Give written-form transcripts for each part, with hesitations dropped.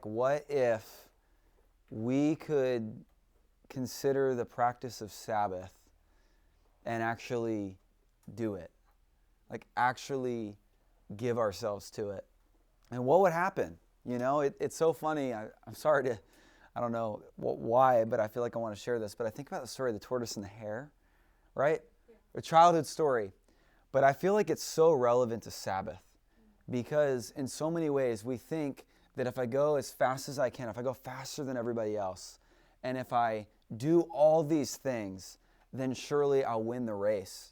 What if we could consider the practice of Sabbath and actually do it? Like actually give ourselves to it. And what would happen? It's so funny. I'm sorry to, I don't know why, but I feel like I want to share this. But I think about the story of the tortoise and the hare, right? Yeah. A childhood story. But I feel like it's so relevant to Sabbath because in so many ways we think that if I go as fast as I can, if I go faster than everybody else, and if I do all these things, then surely I'll win the race.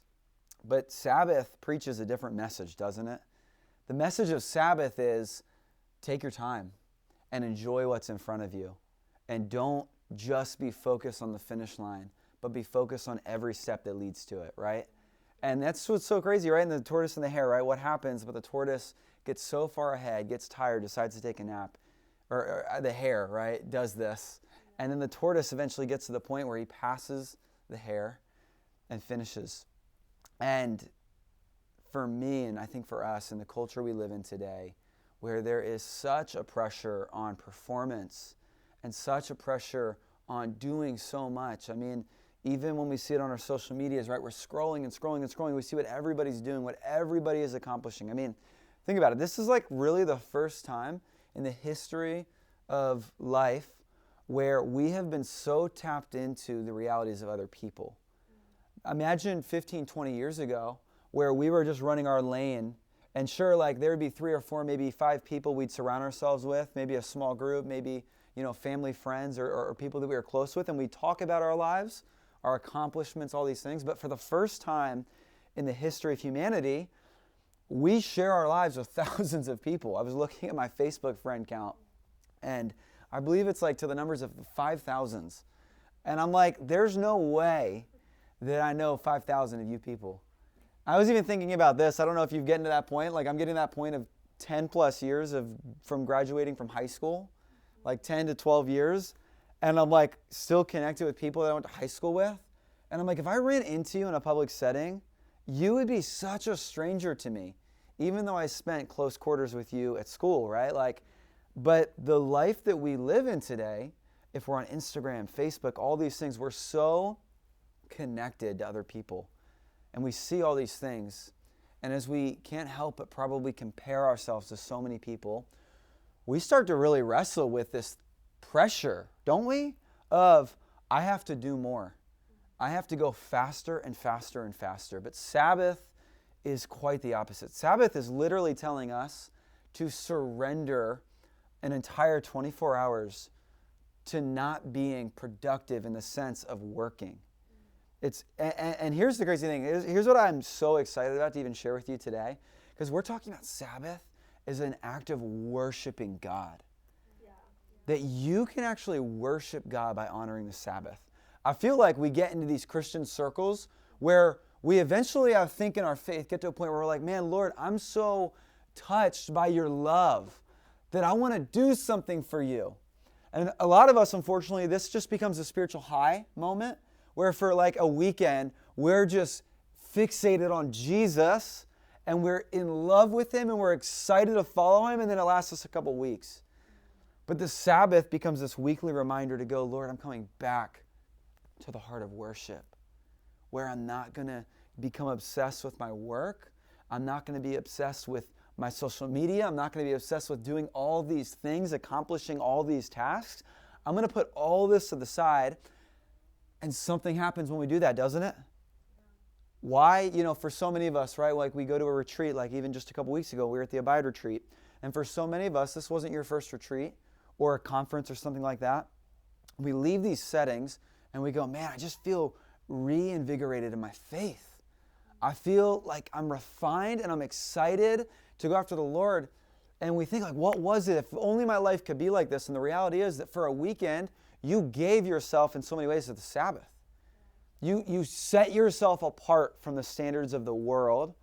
But Sabbath preaches a different message, doesn't it? The message of Sabbath is take your time and enjoy what's in front of you. And don't just be focused on the finish line, but be focused on every step that leads to it, right? And that's what's so crazy, right? And the tortoise and the hare, right? What happens? But the tortoise gets so far ahead, gets tired, decides to take a nap. Or the hare, right, does this. And then the tortoise eventually gets to the point where he passes the hare and finishes. And for me, and I think for us in the culture we live in today, where there is such a pressure on performance and such a pressure on doing so much. I mean, even when we see it on our social medias, right, we're scrolling and scrolling and scrolling. We see what everybody's doing, what everybody is accomplishing. I mean, think about it. This is like really the first time in the history of life where we have been so tapped into the realities of other people. Imagine 15, 20 years ago where we were just running our lane, and sure, like there would be 3 or 4, maybe 5 people we'd surround ourselves with, maybe a small group, maybe, family, friends, or people that we were close with, and we'd talk about our lives, our accomplishments, all these things. But for the first time in the history of humanity, we share our lives with thousands of people. I was looking at my Facebook friend count, and I believe it's like to the numbers of 5,000s. And I'm like, there's no way that I know 5,000 of you people. I was even thinking about this. I don't know if you've gotten to that point. Like I'm getting to that point of 10 plus years from graduating from high school, like 10 to 12 years. And I'm like still connected with people that I went to high school with. And I'm like, if I ran into you in a public setting, you would be such a stranger to me, even though I spent close quarters with you at school, right? But the life that we live in today, if we're on Instagram, Facebook, all these things, we're so connected to other people. And we see all these things. And as we can't help but probably compare ourselves to so many people, we start to really wrestle with this pressure, don't we? Of, I have to do more. I have to go faster and faster and faster. But Sabbath is quite the opposite. Sabbath is literally telling us to surrender an entire 24 hours to not being productive in the sense of working. And here's the crazy thing. Here's what I'm so excited about to even share with you today. Because we're talking about Sabbath as an act of worshiping God. Yeah. That you can actually worship God by honoring the Sabbath. I feel like we get into these Christian circles where we eventually, I think in our faith, get to a point where we're like, man, Lord, I'm so touched by your love that I want to do something for you. And a lot of us, unfortunately, this just becomes a spiritual high moment where for like a weekend, we're just fixated on Jesus and we're in love with him and we're excited to follow him, and then it lasts us a couple weeks. But the Sabbath becomes this weekly reminder to go, Lord, I'm coming back to the heart of worship, where I'm not going to become obsessed with my work. I'm not going to be obsessed with my social media. I'm not going to be obsessed with doing all these things, accomplishing all these tasks. I'm going to put all this to the side, and something happens when we do that, doesn't it? Why? For so many of us, right, like we go to a retreat, like even just a couple weeks ago, we were at the Abide retreat. And for so many of us, this wasn't your first retreat or a conference or something like that. We leave these settings and we go, man, I just feel reinvigorated in my faith. I feel like I'm refined and I'm excited to go after the Lord. And we think like, what was it? If only my life could be like this. And the reality is that for a weekend, you gave yourself in so many ways to the Sabbath. You set yourself apart from the standards of the world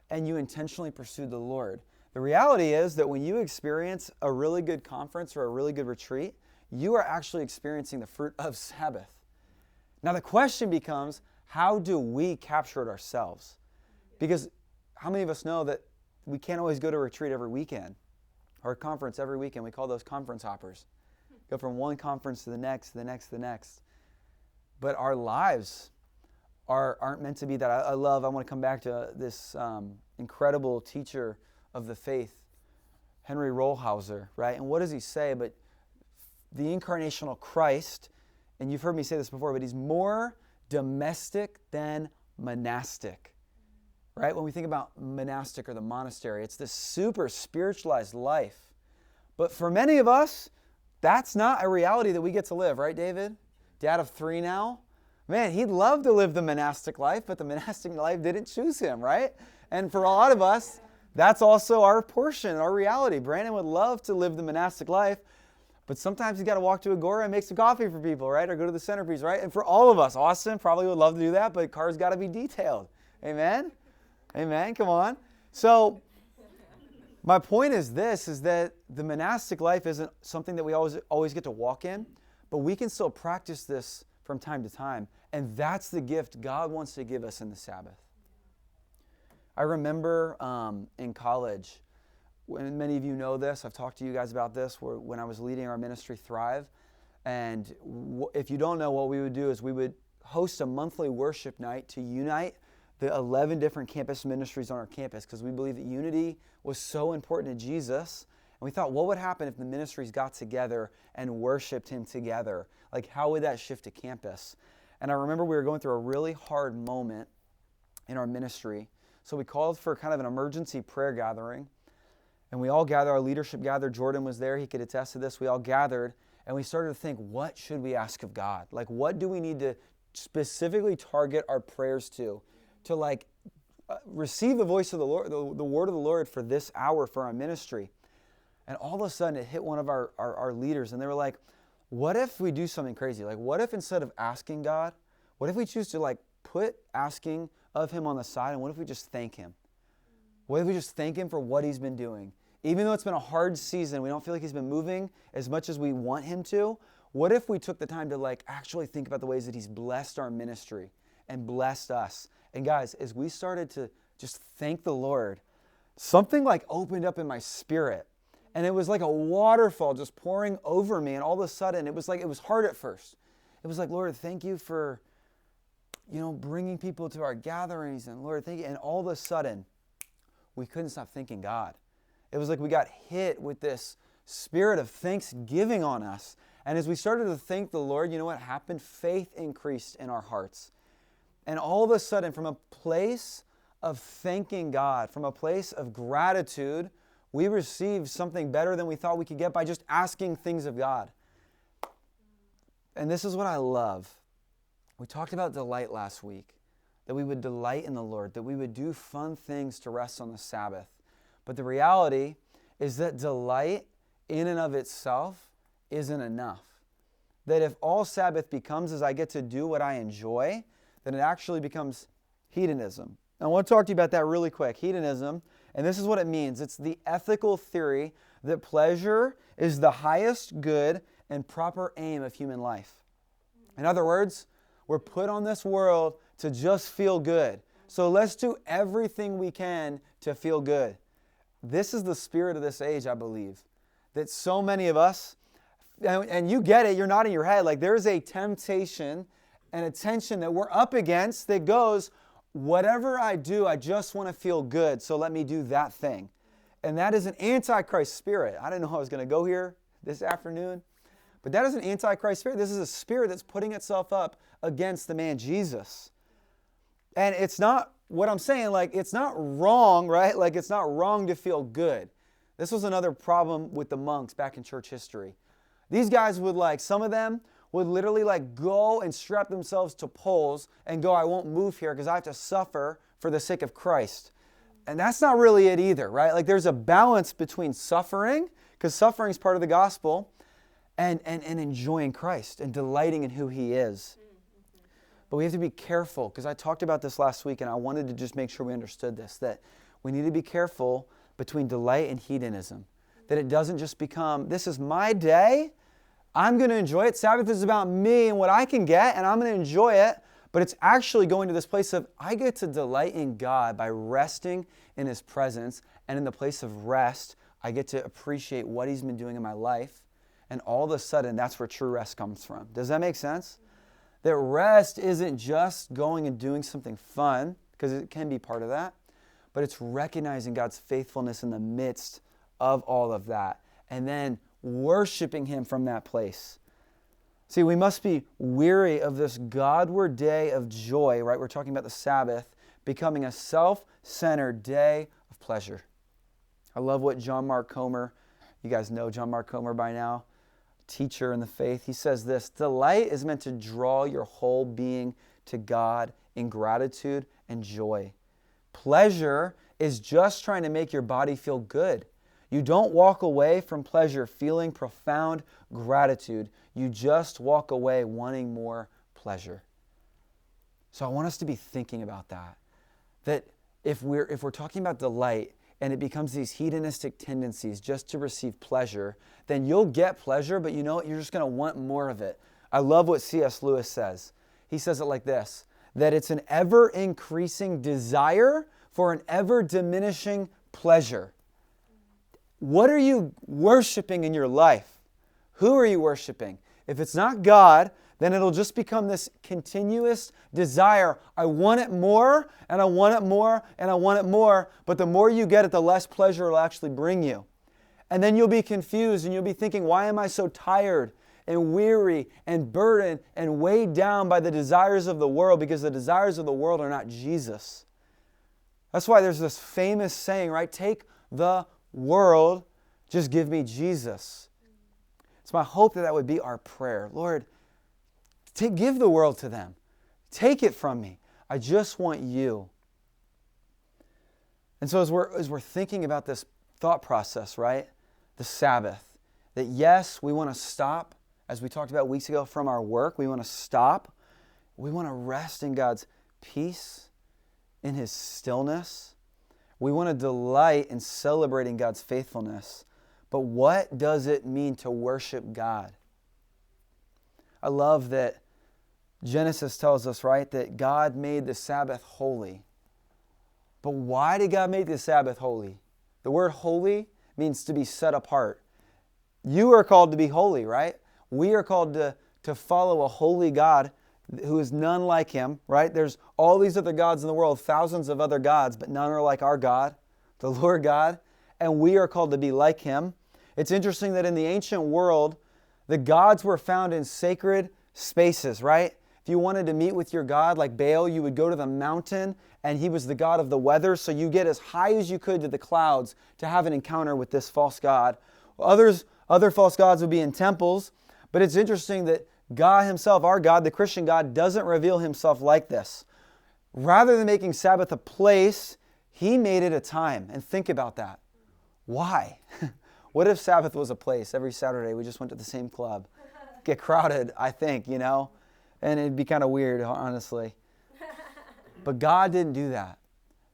and you intentionally pursued the Lord. The reality is that when you experience a really good conference or a really good retreat, you are actually experiencing the fruit of Sabbath. Now the question becomes, how do we capture it ourselves? Because how many of us know that we can't always go to a retreat every weekend our conference every weekend. We call those conference hoppers. Go from one conference to the next, the next, the next. But our lives aren't meant to be that. I want to come back to this incredible teacher of the faith, Henry Rollhauser, right? And what does he say? But the incarnational Christ, and you've heard me say this before, but he's more domestic than monastic, right? When we think about monastic or the monastery, it's this super spiritualized life. But for many of us, that's not a reality that we get to live, right, David? Dad of 3 now. Man, he'd love to live the monastic life, but the monastic life didn't choose him, right? And for a lot of us, that's also our portion, our reality. Brandon would love to live the monastic life, but sometimes he's got to walk to Agora and make some coffee for people, right? Or go to the Centerpiece, right? And for all of us, Austin probably would love to do that, but cars got to be detailed. Amen? Amen? Come on. So my point is this, is that the monastic life isn't something that we always get to walk in, but we can still practice this from time to time. And that's the gift God wants to give us in the Sabbath. I remember in college, when many of you know this, I've talked to you guys about this, when I was leading our ministry, Thrive. And if you don't know, what we would do is we would host a monthly worship night to unite the 11 different campus ministries on our campus, because we believe that unity was so important to Jesus. And we thought, what would happen if the ministries got together and worshiped him together? Like, how would that shift a campus? And I remember we were going through a really hard moment in our ministry. So we called for kind of an emergency prayer gathering. And we all gathered, our leadership gathered. Jordan was there, he could attest to this. We all gathered, and we started to think, what should we ask of God? Like, what do we need to specifically target our prayers to receive the voice of the Lord, the word of the Lord for this hour for our ministry? And all of a sudden, it hit one of our leaders, and they were like, what if we do something crazy? Like, what if instead of asking God, what if we choose to put asking of him on the side, and what if we just thank him? What if we just thank him for what he's been doing? Even though it's been a hard season, we don't feel like he's been moving as much as we want him to. What if we took the time to actually think about the ways that he's blessed our ministry and blessed us? And guys, as we started to just thank the Lord, something opened up in my spirit. And it was like a waterfall just pouring over me. And all of a sudden, it was hard at first. It was like, Lord, thank you for, bringing people to our gatherings. And Lord, thank you. And all of a sudden, we couldn't stop thanking God. It was like we got hit with this spirit of thanksgiving on us. And as we started to thank the Lord, you know what happened? Faith increased in our hearts. And all of a sudden, from a place of thanking God, from a place of gratitude, we received something better than we thought we could get by just asking things of God. And this is what I love. We talked about delight last week, that we would delight in the Lord, that we would do fun things to rest on the Sabbath. But the reality is that delight in and of itself isn't enough. That if all Sabbath becomes is I get to do what I enjoy, then it actually becomes hedonism. I want to talk to you about that really quick. Hedonism, and this is what it means. It's the ethical theory that pleasure is the highest good and proper aim of human life. In other words, we're put on this world to just feel good. So let's do everything we can to feel good. This is the spirit of this age, I believe. That so many of us, and you get it, you're nodding your head, there's a temptation and a tension that we're up against that goes, whatever I do, I just want to feel good, so let me do that thing. And that is an antichrist spirit. I didn't know I was going to go here this afternoon, but that is an antichrist spirit. This is a spirit that's putting itself up against the man Jesus. And it's not, what I'm saying, it's not wrong, right? It's not wrong to feel good. This was another problem with the monks back in church history. These guys would some of them would literally go and strap themselves to poles and go, I won't move here because I have to suffer for the sake of Christ. And that's not really it either, right? There's a balance between suffering, because suffering is part of the gospel, and enjoying Christ and delighting in who he is. But we have to be careful, because I talked about this last week, and I wanted to just make sure we understood this, that we need to be careful between delight and hedonism. That it doesn't just become, this is my day, I'm going to enjoy it. Sabbath is about me and what I can get, and I'm going to enjoy it. But it's actually going to this place of, I get to delight in God by resting in his presence. And in the place of rest, I get to appreciate what he's been doing in my life. And all of a sudden, that's where true rest comes from. Does that make sense? That rest isn't just going and doing something fun, because it can be part of that, but it's recognizing God's faithfulness in the midst of all of that, and then worshiping him from that place. See, we must be weary of this Godward day of joy, right? We're talking about the Sabbath, becoming a self-centered day of pleasure. I love what John Mark Comer, you guys know John Mark Comer by now, teacher in the faith. He says this: delight is meant to draw your whole being to God in gratitude and joy. Pleasure is just trying to make your body feel good. You don't walk away from pleasure feeling profound gratitude. You just walk away wanting more pleasure. So I want us to be thinking about that. That if we're talking about delight and it becomes these hedonistic tendencies just to receive pleasure, then you'll get pleasure, but you know what? You're just going to want more of it. I love what C.S. Lewis says. He says it like this, that it's an ever-increasing desire for an ever-diminishing pleasure. What are you worshiping in your life? Who are you worshiping? If it's not God, then it'll just become this continuous desire. I want it more, and I want it more, and I want it more. But the more you get it, the less pleasure it'll actually bring you. And then you'll be confused, and you'll be thinking, why am I so tired and weary and burdened and weighed down by the desires of the world? Because the desires of the world are not Jesus. That's why there's this famous saying, right? Take the world, just give me Jesus. It's my hope that that would be our prayer. Lord, give the world to them. Take it from me. I just want you. And so as we're thinking about this thought process, right? The Sabbath. That yes, we want to stop, as we talked about weeks ago, from our work. We want to stop. We want to rest in God's peace, in His stillness. We want to delight in celebrating God's faithfulness. But what does it mean to worship God? I love that Genesis tells us, right, that God made the Sabbath holy. But why did God make the Sabbath holy? The word holy means to be set apart. You are called to be holy, right? We are called to follow a holy God who is none like Him, right? There's all these other gods in the world, thousands of other gods, but none are like our God, the Lord God, and we are called to be like Him. It's interesting that in the ancient world, the gods were found in sacred spaces, right? If you wanted to meet with your God, like Baal, you would go to the mountain, and he was the god of the weather, so you get as high as you could to the clouds to have an encounter with this false god. Other false gods would be in temples, but it's interesting that God Himself, our God, the Christian God, doesn't reveal Himself like this. Rather than making Sabbath a place, He made it a time. And think about that. Why? What if Sabbath was a place? Every Saturday we just went to the same club. Get crowded, I think, you know? And it'd be kind of weird, honestly. But God didn't do that.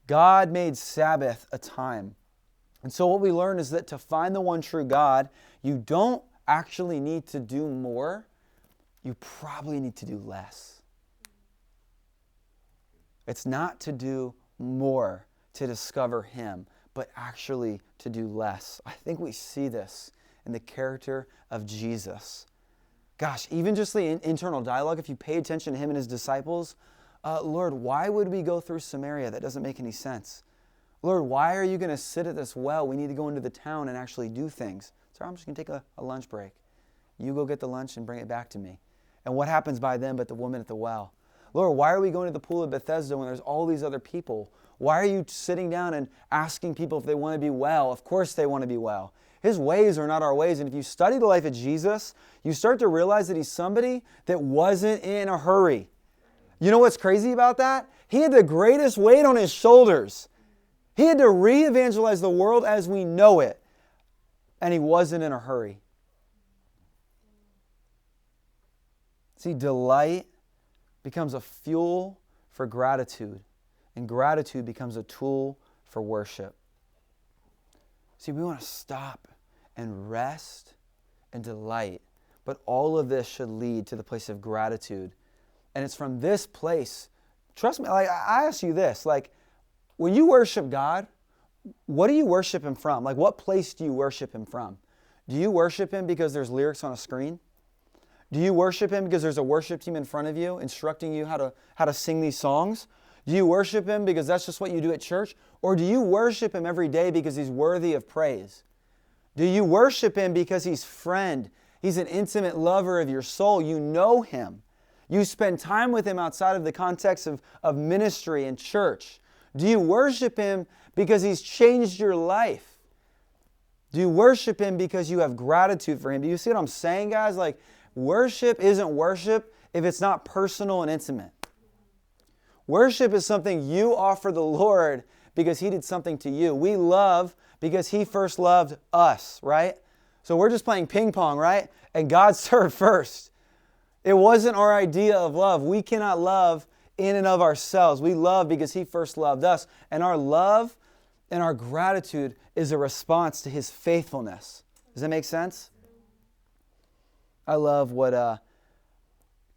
God made Sabbath a time. And so what we learn is that to find the one true God, you don't actually need to do more. You probably need to do less. It's not to do more to discover Him, but actually to do less. I think we see this in the character of Jesus. Gosh, even just the internal dialogue, if you pay attention to Him and His disciples, Lord, why would we go through Samaria? That doesn't make any sense. Lord, why are you going to sit at this well? We need to go into the town and actually do things. So I'm just going to take a lunch break. You go get the lunch and bring it back to me. And what happens by then but the woman at the well? Lord, why are we going to the pool of Bethesda when there's all these other people? Why are you sitting down and asking people if they want to be well? Of course they want to be well. His ways are not our ways. And if you study the life of Jesus, you start to realize that He's somebody that wasn't in a hurry. You know what's crazy about that? He had the greatest weight on His shoulders. He had to re-evangelize the world as we know it. And He wasn't in a hurry. See, delight becomes a fuel for gratitude, and gratitude becomes a tool for worship. See, we want to stop and rest and delight, but all of this should lead to the place of gratitude. And it's from this place, trust me, like I ask you this, like when you worship God, what do you worship Him from? Like, what place do you worship Him from? Do you worship Him because there's lyrics on a screen? Do you worship Him because there's a worship team in front of you instructing you how to sing these songs? Do you worship Him because that's just what you do at church? Or do you worship Him every day because He's worthy of praise? Do you worship Him because He's friend? He's an intimate lover of your soul. You know Him. You spend time with Him outside of the context of ministry and church. Do you worship Him because He's changed your life? Do you worship Him because you have gratitude for Him? Do you see what I'm saying, guys? Like, worship isn't worship if it's not personal and intimate. Worship is something you offer the Lord because He did something to you. We love because He first loved us, right? So we're just playing ping pong, right? And God served first. It wasn't our idea of love. We cannot love in and of ourselves. We love because He first loved us. And our love and our gratitude is a response to His faithfulness. Does that make sense? I love what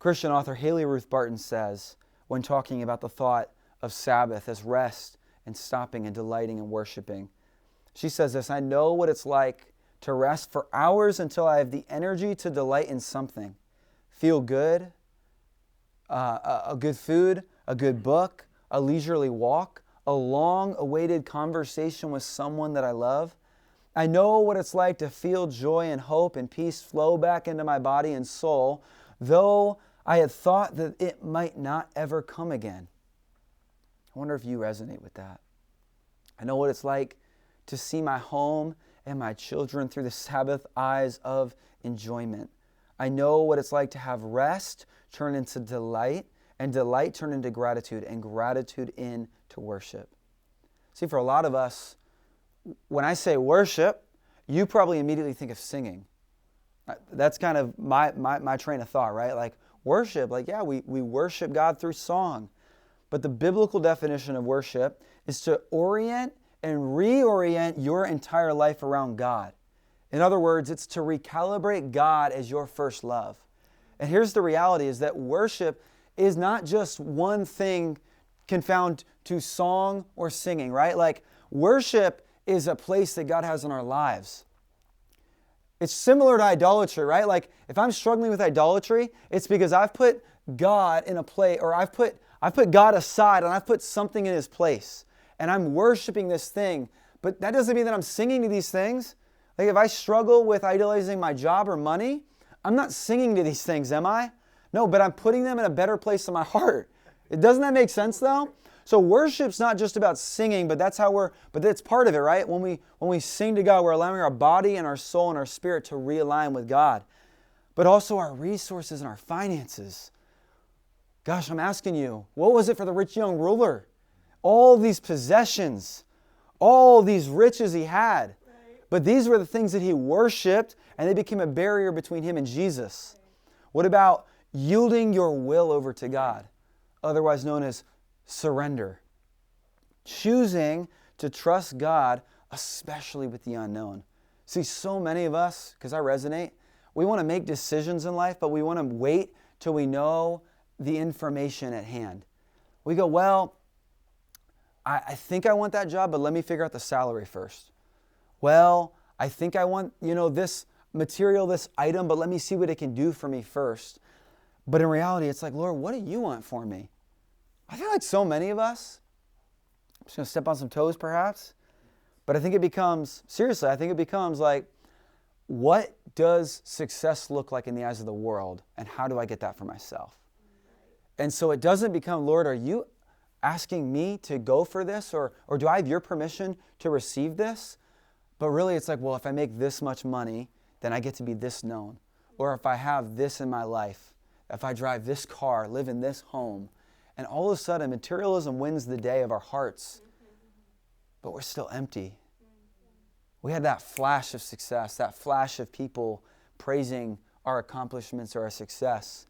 Christian author Haley Ruth Barton says when talking about the thought of Sabbath as rest and stopping and delighting and worshiping. She says this, "I know what it's like to rest for hours until I have the energy to delight in something. Feel good, a good food, a good book, a leisurely walk, a long-awaited conversation with someone that I love. I know what it's like to feel joy and hope and peace flow back into my body and soul, though I had thought that it might not ever come again." I wonder if you resonate with that. I know what it's like to see my home and my children through the Sabbath eyes of enjoyment. I know what it's like to have rest turn into delight, and delight turn into gratitude, and gratitude into worship. See, for a lot of us, when I say worship, you probably immediately think of singing. That's kind of my train of thought, right? Like worship, like yeah, we worship God through song. But the biblical definition of worship is to orient and reorient your entire life around God. In other words, it's to recalibrate God as your first love. And here's the reality is that worship is not just one thing confound to song or singing, right? Like worship is a place that God has in our lives. It's similar to idolatry, right? Like if I'm struggling with idolatry, it's because I've put God in a place, or I've put God aside and I've put something in His place. And I'm worshiping this thing. But that doesn't mean that I'm singing to these things. Like if I struggle with idolizing my job or money, I'm not singing to these things, am I? No, but I'm putting them in a better place in my heart. Doesn't that make sense though? So worship's not just about singing, but that's part of it, right? When we sing to God, we're allowing our body and our soul and our spirit to realign with God. But also our resources and our finances. Gosh, I'm asking you, what was it for the rich young ruler? All these possessions, all these riches he had. But these were the things that he worshiped, and they became a barrier between him and Jesus. What about yielding your will over to God, otherwise known as surrender? Choosing to trust God, especially with the unknown. See, so many of us, because I resonate, we want to make decisions in life, but we want to wait till we know the information at hand. We go, well, I think I want that job, but let me figure out the salary first. Well, I think I want, this material, this item, but let me see what it can do for me first. But in reality, it's like, Lord, what do you want for me? I feel like so many of us, I'm just going to step on some toes perhaps, but I think it becomes like, what does success look like in the eyes of the world, and how do I get that for myself? And so it doesn't become, Lord, are you asking me to go for this, or do I have your permission to receive this? But really it's like, well, if I make this much money, then I get to be this known. Or if I have this in my life, if I drive this car, live in this home, and all of a sudden materialism wins the day of our hearts, but we're still empty. We had that flash of success, that flash of people praising our accomplishments or our success.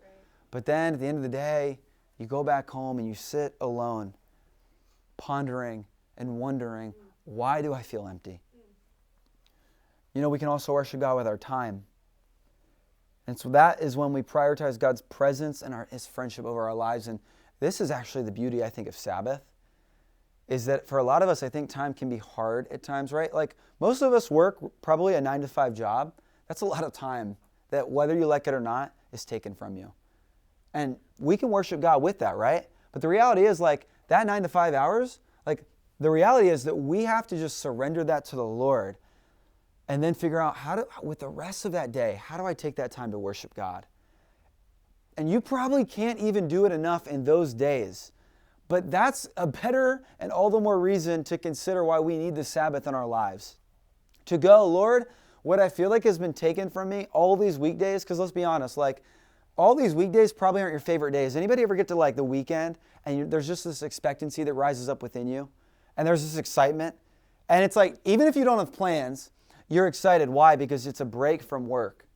But then at the end of the day, you go back home and you sit alone, pondering and wondering, why do I feel empty? We can also worship God with our time. And so that is when we prioritize God's presence and His friendship over our lives. And this is actually the beauty, I think, of Sabbath, is that for a lot of us, I think time can be hard at times, right? Like most of us work probably a 9-to-5 job. That's a lot of time that whether you like it or not is taken from you. And we can worship God with that, right? But the reality is like that 9 to 5 hours, like the reality is that we have to just surrender that to the Lord and then figure out with the rest of that day, how do I take that time to worship God? And you probably can't even do it enough in those days. But that's a better and all the more reason to consider why we need the Sabbath in our lives. To go, Lord, what I feel like has been taken from me all these weekdays, because let's be honest, like all these weekdays probably aren't your favorite days. Anybody ever get to like the weekend and there's just this expectancy that rises up within you? And there's this excitement. And it's like, even if you don't have plans, you're excited. Why? Because it's a break from work.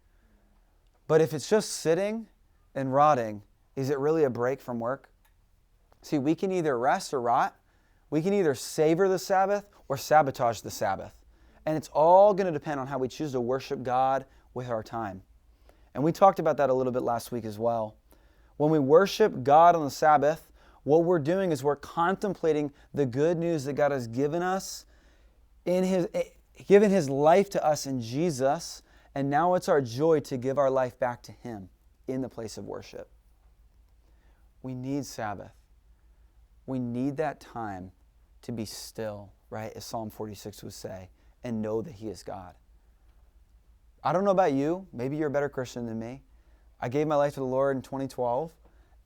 But if it's just sitting and rotting, is it really a break from work? See, we can either rest or rot. We can either savor the Sabbath or sabotage the Sabbath. And it's all going to depend on how we choose to worship God with our time. And we talked about that a little bit last week as well. When we worship God on the Sabbath, what we're doing is we're contemplating the good news that God has given us, given His life to us in Jesus, and now it's our joy to give our life back to Him in the place of worship. We need Sabbath. We need that time to be still, right? As Psalm 46 would say, and know that He is God. I don't know about you. Maybe you're a better Christian than me. I gave my life to the Lord in 2012,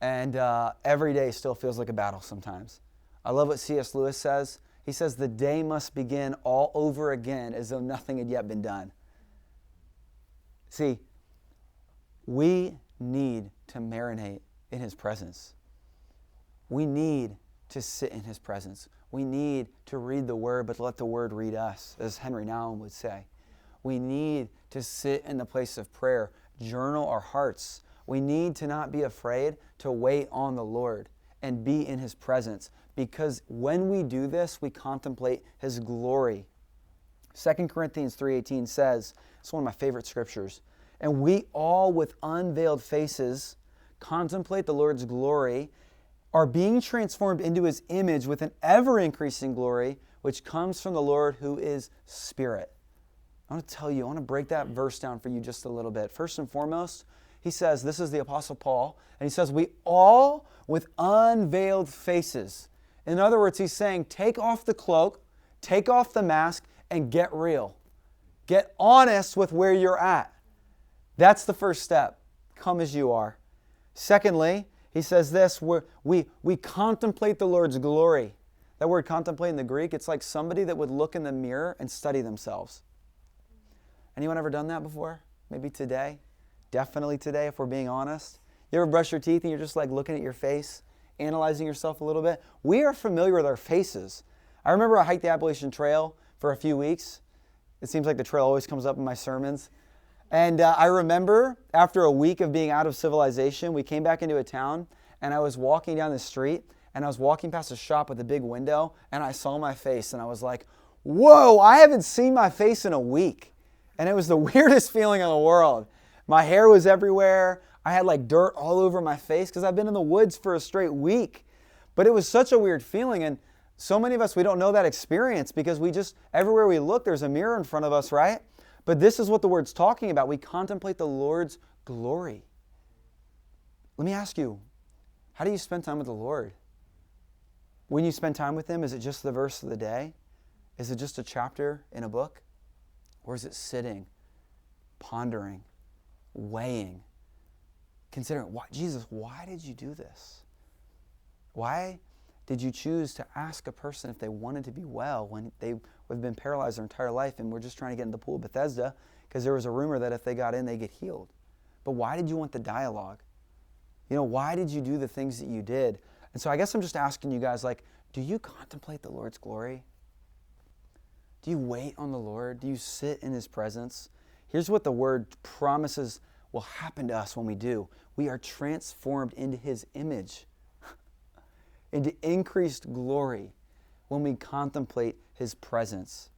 and every day still feels like a battle sometimes. I love what C.S. Lewis says. He says, the day must begin all over again as though nothing had yet been done. See, we need to marinate in His presence. We need to sit in His presence. We need to read the Word, but let the Word read us, as Henry Nouwen would say. We need to sit in the place of prayer, journal our hearts. We need to not be afraid to wait on the Lord and be in His presence, because when we do this, we contemplate His glory. 2 Corinthians 3:18 says, it's one of my favorite scriptures, and we all with unveiled faces contemplate the Lord's glory, are being transformed into His image with an ever-increasing glory, which comes from the Lord who is Spirit. I want to tell you, I want to break that verse down for you just a little bit. First and foremost, he says, this is the Apostle Paul, and he says, we all with unveiled faces. In other words, he's saying, take off the cloak, take off the mask, and get real. Get honest with where you're at. That's the first step. Come as you are. Secondly, he says this, we contemplate the Lord's glory. That word contemplate in the Greek, it's like somebody that would look in the mirror and study themselves. Anyone ever done that before? Maybe today? Definitely today, if we're being honest. You ever brush your teeth and you're just like looking at your face, analyzing yourself a little bit? We are familiar with our faces. I remember I hiked the Appalachian Trail for a few weeks. It seems like the trail always comes up in my sermons. And I remember after a week of being out of civilization, we came back into a town, and I was walking down the street, and I was walking past a shop with a big window, and I saw my face, and I was like, whoa, I haven't seen my face in a week. And it was the weirdest feeling in the world. My hair was everywhere. I had like dirt all over my face because I've been in the woods for a straight week. But it was such a weird feeling, and so many of us, we don't know that experience because we just, everywhere we look, there's a mirror in front of us, right? But this is what the word's talking about. We contemplate the Lord's glory. Let me ask you, how do you spend time with the Lord? When you spend time with Him, is it just the verse of the day? Is it just a chapter in a book? Or is it sitting, pondering, weighing, considering, Jesus, why did you do this? Why did you choose to ask a person if they wanted to be well when they have been paralyzed their entire life and we're just trying to get in the pool of Bethesda because there was a rumor that if they got in, they get healed? But why did you want the dialogue? You know, why did you do the things that you did? And so I guess I'm just asking you guys, like, do you contemplate the Lord's glory? Do you wait on the Lord? Do you sit in His presence? Here's what the Word promises will happen to us when we do. We are transformed into His image, into increased glory when we contemplate His presence.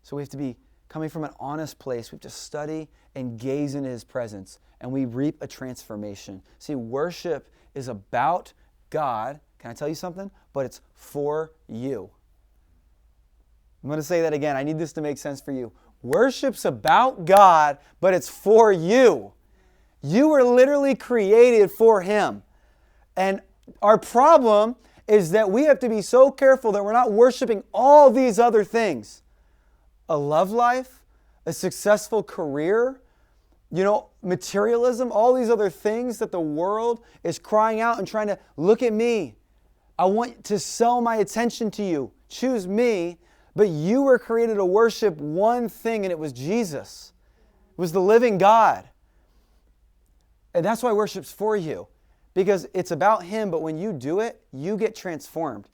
So we have to be coming from an honest place. We have to study and gaze into His presence, and we reap a transformation. See, worship is about God. Can I tell you something? But it's for you. I'm going to say that again. I need this to make sense for you. Worship's about God, but it's for you. You were literally created for Him. And our problem is that we have to be so careful that we're not worshiping all these other things. A love life, a successful career, materialism, all these other things that the world is crying out and trying to, look at me. I want to sell my attention to you. Choose me. But you were created to worship one thing, and it was Jesus. It was the living God. And that's why worship's for you. Because it's about Him, but when you do it, you get transformed.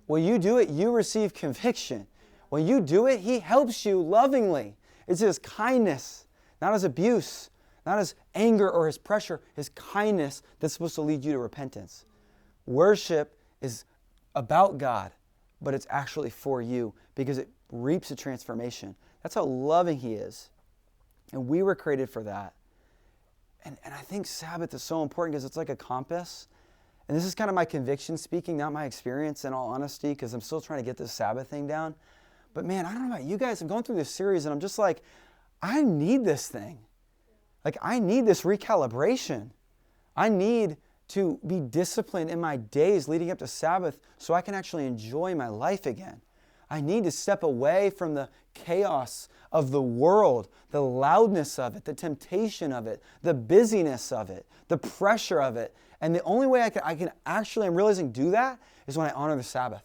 When you do it, you receive conviction. When you do it, He helps you lovingly. It's His kindness, not His abuse, not His anger or His pressure, His kindness that's supposed to lead you to repentance. Worship is about God, but it's actually for you because it reaps a transformation. That's how loving He is. And we were created for that. And I think Sabbath is so important because it's like a compass. And this is kind of my conviction speaking, not my experience in all honesty, because I'm still trying to get this Sabbath thing down. But man, I don't know about you guys. I'm going through this series and I'm just like, I need this thing. Like, I need this recalibration. I need to be disciplined in my days leading up to Sabbath so I can actually enjoy my life again. I need to step away from the chaos of the world, the loudness of it, the temptation of it, the busyness of it, the pressure of it. And the only way I can actually, I'm realizing, do that is when I honor the Sabbath.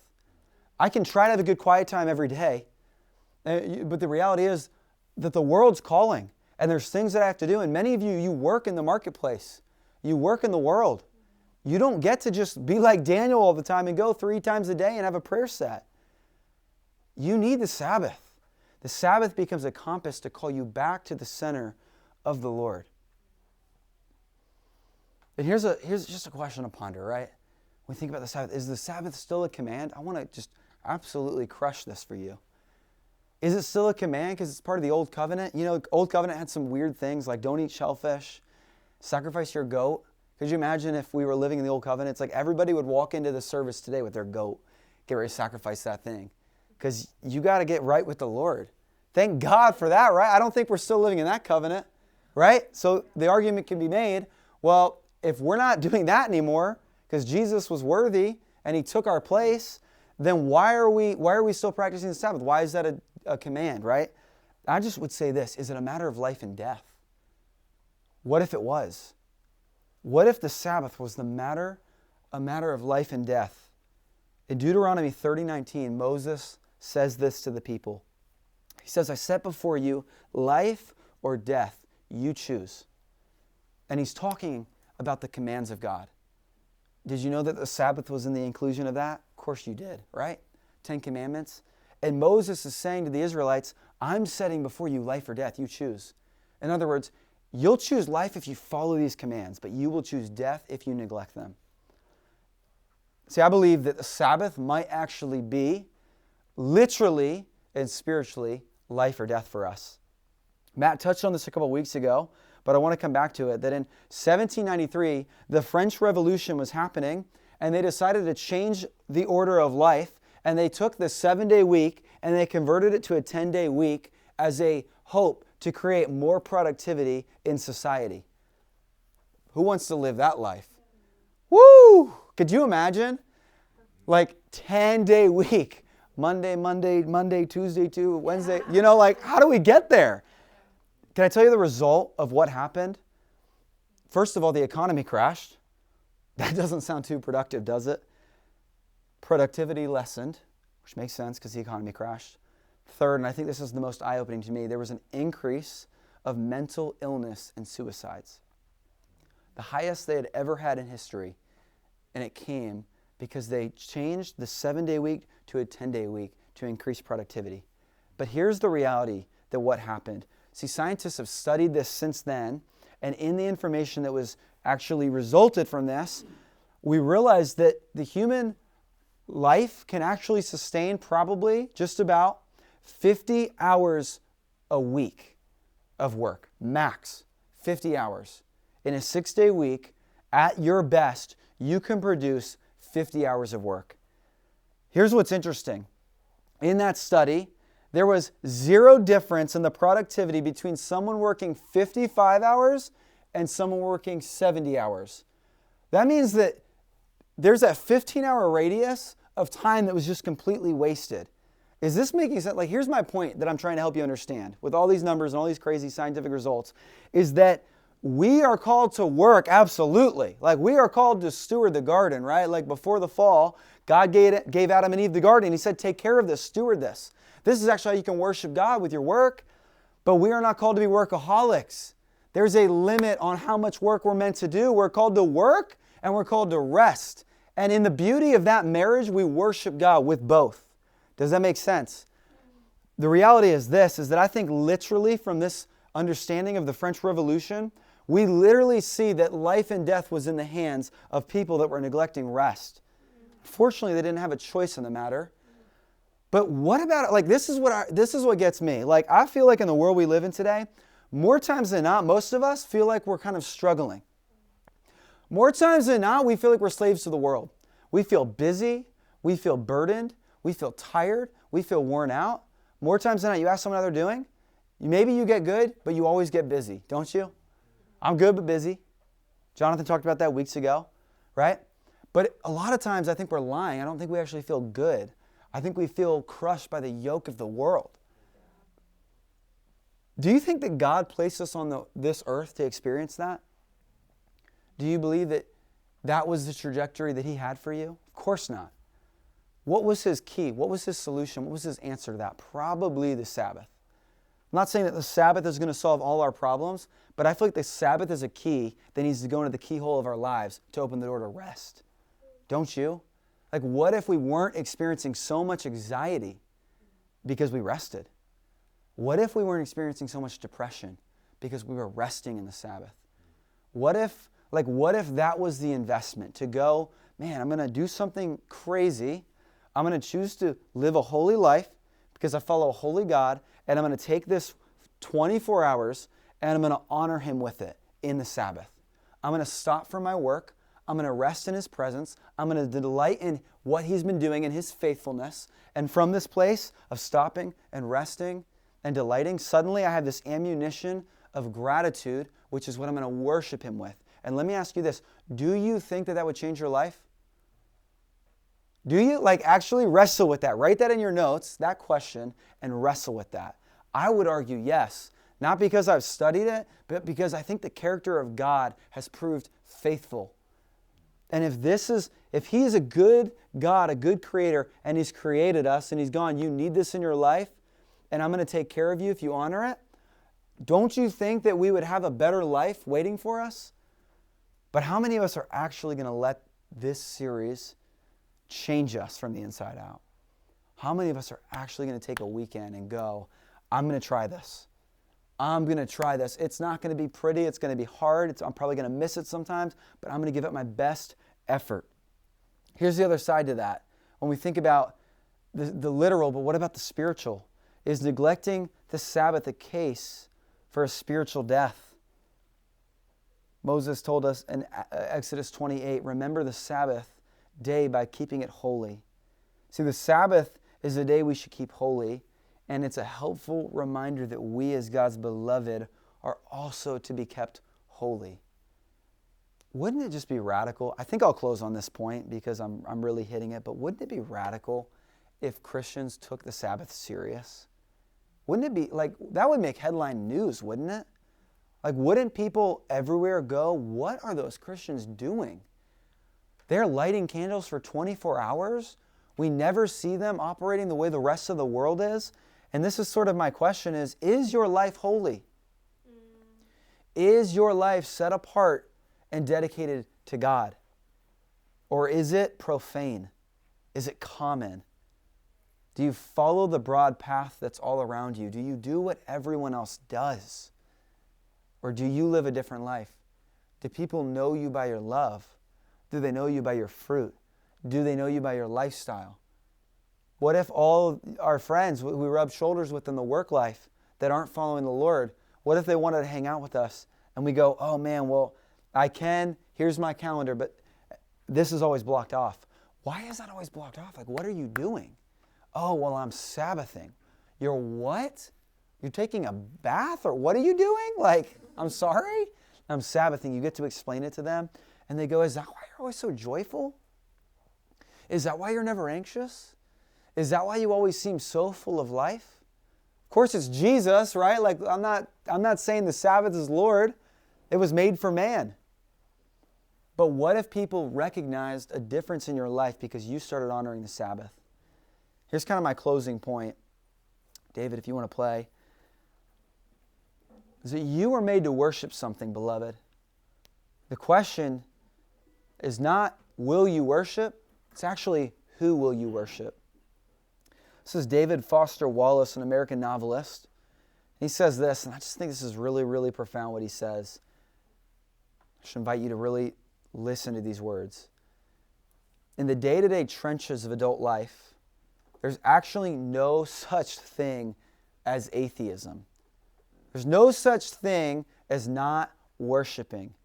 I can try to have a good quiet time every day, but the reality is that the world's calling, and there's things that I have to do. And many of you work in the marketplace. You work in the world. You don't get to just be like Daniel all the time and go 3 times a day and have a prayer set. You need the Sabbath. The Sabbath becomes a compass to call you back to the center of the Lord. And here's just a question to ponder, right? When we think about the Sabbath, is the Sabbath still a command? I want to just absolutely crush this for you. Is it still a command because it's part of the Old Covenant? Old Covenant had some weird things like don't eat shellfish, sacrifice your goat. Could you imagine if we were living in the Old Covenant? It's like everybody would walk into the service today with their goat, get ready to sacrifice that thing. Because you got to get right with the Lord. Thank God for that, right? I don't think we're still living in that covenant, right? So the argument can be made, well, if we're not doing that anymore, because Jesus was worthy and He took our place, then why are we still practicing the Sabbath? Why is that a command, right? I just would say this, is it a matter of life and death? What if it was? What if the Sabbath was a matter of life and death? In Deuteronomy 30:19, Moses says this to the people. He says, I set before you life or death, you choose. And he's talking about the commands of God. Did you know that the Sabbath was in the inclusion of that? Of course you did, right? 10 Commandments. And Moses is saying to the Israelites, I'm setting before you life or death, you choose. In other words, you'll choose life if you follow these commands, but you will choose death if you neglect them. See, I believe that the Sabbath might actually be literally and spiritually life or death for us. Matt touched on this a couple weeks ago, but I want to come back to it, that in 1793, the French Revolution was happening, and they decided to change the order of life, and they took the 7-day week, and they converted it to a 10-day week as a hope to create more productivity in society. Who wants to live that life? Woo! Could you imagine? Like 10-day week. Monday, Tuesday, Wednesday. How do we get there? Can I tell you the result of what happened? First of all, the economy crashed. That doesn't sound too productive, does it? Productivity lessened, which makes sense because the economy crashed. Third, and I think this is the most eye-opening to me, there was an increase of mental illness and suicides. The highest they had ever had in history. And it came because they changed the 7-day week to a 10-day week to increase productivity. But here's the reality that what happened. See, scientists have studied this since then, and in the information that was actually resulted from this, we realized that the human life can actually sustain probably just about 50 hours a week of work, max 50 hours. In a 6-day week, at your best, you can produce 50 hours of work. Here's what's interesting. In that study, there was zero difference in the productivity between someone working 55 hours and someone working 70 hours. That means that there's that 15-hour radius of time that was just completely wasted. Is this making sense? Like, here's my point that I'm trying to help you understand with all these numbers and all these crazy scientific results, is that we are called to work, absolutely. Like, we are called to steward the garden, right? Like, before the fall, God gave Adam and Eve the garden. He said, take care of this, steward this. This is actually how you can worship God, with your work. But we are not called to be workaholics. There's a limit on how much work we're meant to do. We're called to work and we're called to rest. And in the beauty of that marriage, we worship God with both. Does that make sense? The reality is this, is that I think literally from this understanding of the French Revolution, we literally see that life and death was in the hands of people that were neglecting rest. Fortunately, they didn't have a choice in the matter. But what about it? Like, this is what gets me. Like, I feel like in the world we live in today, more times than not, most of us feel like we're kind of struggling. More times than not, we feel like we're slaves to the world. We feel busy. We feel burdened. We feel tired. We feel worn out. More times than not, you ask someone how they're doing. Maybe you get good, but you always get busy, don't you? I'm good but busy. Jonathan talked about that weeks ago, right? But a lot of times I think we're lying. I don't think we actually feel good. I think we feel crushed by the yoke of the world. Do you think that God placed us on this earth to experience that? Do you believe that that was the trajectory that He had for you? Of course not. What was His key? What was His solution? What was His answer to that? Probably the Sabbath. I'm not saying that the Sabbath is going to solve all our problems, but I feel like the Sabbath is a key that needs to go into the keyhole of our lives to open the door to rest. Don't you? Like, what if we weren't experiencing so much anxiety because we rested? What if we weren't experiencing so much depression because we were resting in the Sabbath? What if that was the investment to go, man, I'm going to do something crazy. I'm going to choose to live a holy life because I follow a holy God, and I'm going to take this 24 hours and I'm going to honor Him with it in the Sabbath. I'm going to stop from my work. I'm going to rest in His presence. I'm going to delight in what He's been doing in His faithfulness. And from this place of stopping and resting and delighting, suddenly I have this ammunition of gratitude, which is what I'm going to worship Him with. And let me ask you this. Do you think that that would change your life? Do you actually wrestle with that? Write that in your notes, that question, and wrestle with that. I would argue yes. Not because I've studied it, but because I think the character of God has proved faithful. And if He is a good God, a good creator, and He's created us, and He's gone, you need this in your life, and I'm going to take care of you if you honor it, don't you think that we would have a better life waiting for us? But how many of us are actually going to let this series change us from the inside out? How many of us are actually going to take a weekend and go, I'm going to try this. I'm going to try this. It's not going to be pretty. It's going to be hard. I'm probably going to miss it sometimes, but I'm going to give it my best effort. Here's the other side to that. When we think about the literal, but what about the spiritual? Is neglecting the Sabbath a case for a spiritual death? Moses told us in Exodus 28, remember the Sabbath day by keeping it holy. See, the Sabbath is a day we should keep holy, and it's a helpful reminder that we as God's beloved are also to be kept holy. Wouldn't it just be radical? I think I'll close on this point because I'm really hitting it, but wouldn't it be radical if Christians took the Sabbath serious? Wouldn't it be that would make headline news, wouldn't it? Wouldn't people everywhere go, what are those Christians doing? They're lighting candles for 24 hours. We never see them operating the way the rest of the world is. And this is sort of my question is your life holy? Is your life set apart and dedicated to God? Or is it profane? Is it common? Do you follow the broad path that's all around you? Do you do what everyone else does? Or do you live a different life? Do people know you by your love? Do they know you by your fruit? Do they know you by your lifestyle? What if all our friends we rub shoulders with in the work life that aren't following the Lord, what if they wanted to hang out with us and we go, oh man, well, I can, here's my calendar, but this is always blocked off. Why is that always blocked off? Like, what are you doing? Oh, well, I'm Sabbathing. You're what? You're taking a bath? Or what are you doing? Like, I'm sorry? I'm Sabbathing. You get to explain it to them. And they go, is that why you're always so joyful? Is that why you're never anxious? Is that why you always seem so full of life? Of course, it's Jesus, right? Like, I'm not saying the Sabbath is Lord. It was made for man. But what if people recognized a difference in your life because you started honoring the Sabbath? Here's kind of my closing point. David, if you want to play. Is that you were made to worship something, beloved. The question is not, will you worship? It's actually, who will you worship? This is David Foster Wallace, an American novelist. He says this, and I just think this is really, really profound what he says. I should invite you to really listen to these words. In the day-to-day trenches of adult life, there's actually no such thing as atheism. There's no such thing as not worshiping.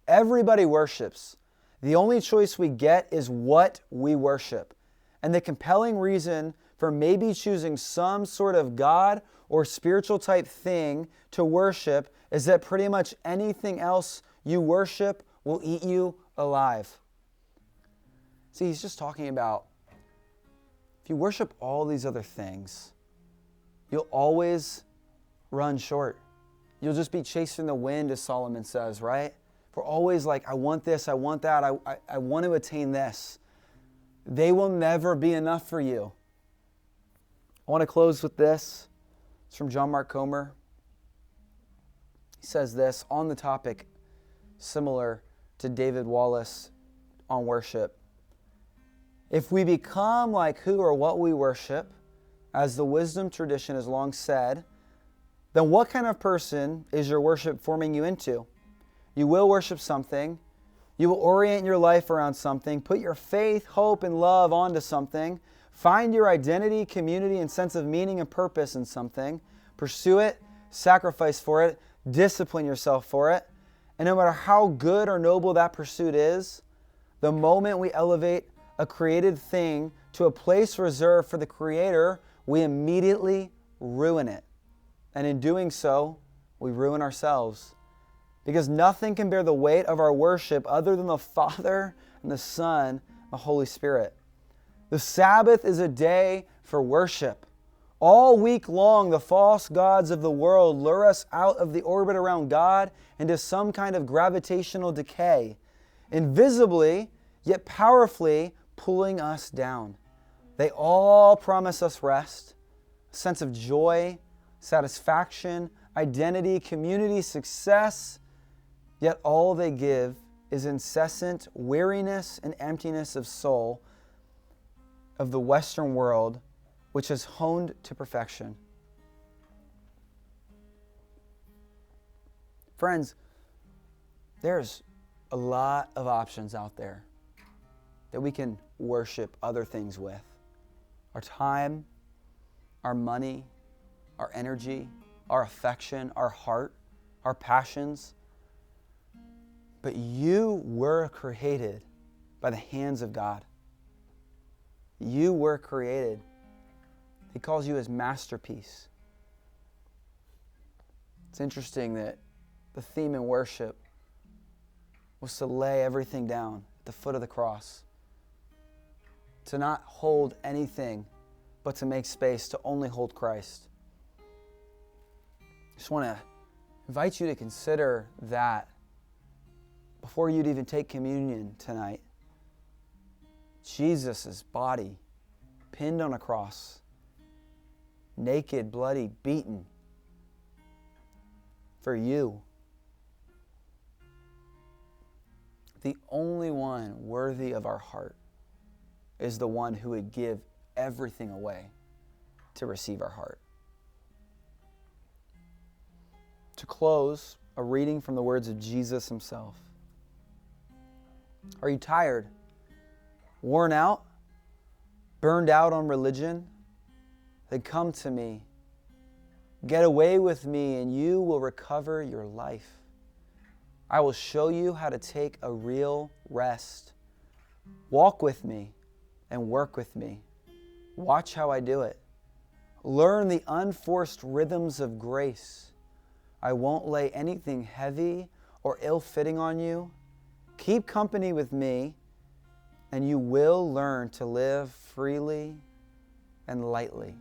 Everybody worships. The only choice we get is what we worship. And the compelling reason for maybe choosing some sort of God or spiritual type thing to worship is that pretty much anything else you worship will eat you alive. See, he's just talking about if you worship all these other things, you'll always run short. You'll just be chasing the wind, as Solomon says, right? We're always like, I want this, I want that, I want to attain this. They will never be enough for you. I want to close with this. It's from John Mark Comer. He says this on the topic, similar to David Wallace on worship. If we become like who or what we worship, as the wisdom tradition has long said, then what kind of person is your worship forming you into? You will worship something. You will orient your life around something. Put your faith, hope, and love onto something. Find your identity, community, and sense of meaning and purpose in something. Pursue it, sacrifice for it, discipline yourself for it. And no matter how good or noble that pursuit is, the moment we elevate a created thing to a place reserved for the Creator, we immediately ruin it. And in doing so, we ruin ourselves. Because nothing can bear the weight of our worship other than the Father and the Son and the Holy Spirit. The Sabbath is a day for worship. All week long, the false gods of the world lure us out of the orbit around God into some kind of gravitational decay, invisibly yet powerfully pulling us down. They all promise us rest, a sense of joy, satisfaction, identity, community, success, yet all they give is incessant weariness and emptiness of soul of the Western world, which is honed to perfection. Friends, there's a lot of options out there that we can worship other things with. Our time, our money, our energy, our affection, our heart, our passions. But you were created by the hands of God. You were created. He calls you his masterpiece. It's interesting that the theme in worship was to lay everything down at the foot of the cross. To not hold anything, but to make space to only hold Christ. I just want to invite you to consider that before you'd even take communion tonight. Jesus' body pinned on a cross, naked, bloody, beaten for you. The only one worthy of our heart is the one who would give everything away to receive our heart. To close, a reading from the words of Jesus himself. Are you tired? Worn out? Burned out on religion? Then come to me. Get away with me and you will recover your life. I will show you how to take a real rest. Walk with me. and work with me. Watch how I do it. Learn the unforced rhythms of grace. I won't lay anything heavy or ill-fitting on you. Keep company with me, and you will learn to live freely and lightly.